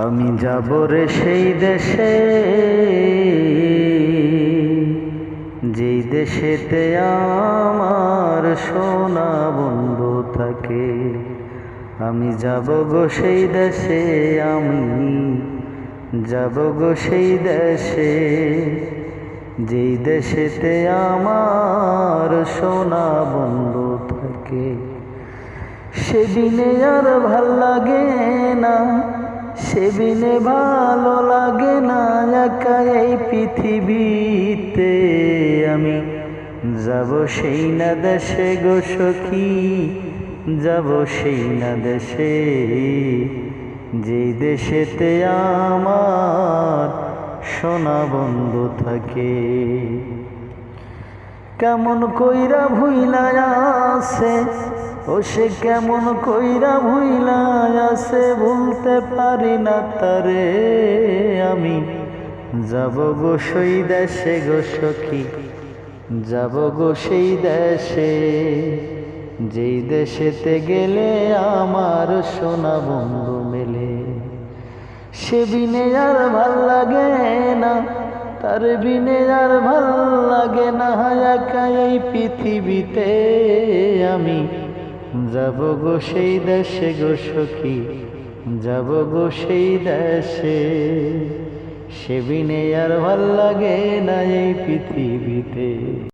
আমি যাব রে সেই দেশে, যেই দেশেতে আমার সোনা বন্ধু থাকে। আমি যাব গো সেই দেশে, আমি যাব গো সেই দেশে, যেই দেশেতে আমার সোনা বন্ধু থাকে। সেদিনে আর ভাল লাগে না, সেদিনে ভালো লাগে না একা এই পৃথিবীতে। আমি যাব সেই না দেশে গো সখী, যাব সেই না দেশে, যেই দেশেতে আমার সোনা বন্ধু থাকে। কেমন কইরা ভুইলা আছে, ও সে কেমন কইরা ভুইলা আছে, ভুলতে পারি না তারে। আমি যাব গো সেই দেশে গো সখী, যাব গো সেই দেশে, যেই দেশেতে গেলে আমার সোনা বন্ধু মেলে। সে বিনে আর ভাল লাগে না, তার বিনে আর ভাল লাগে না একা এই পৃথিবীতে। আমি যাব গো সেই দেশে গো সখী, যাব গো সেই দেশে, সে বিনে আর ভাল লাগে না এই পৃথিবীতে।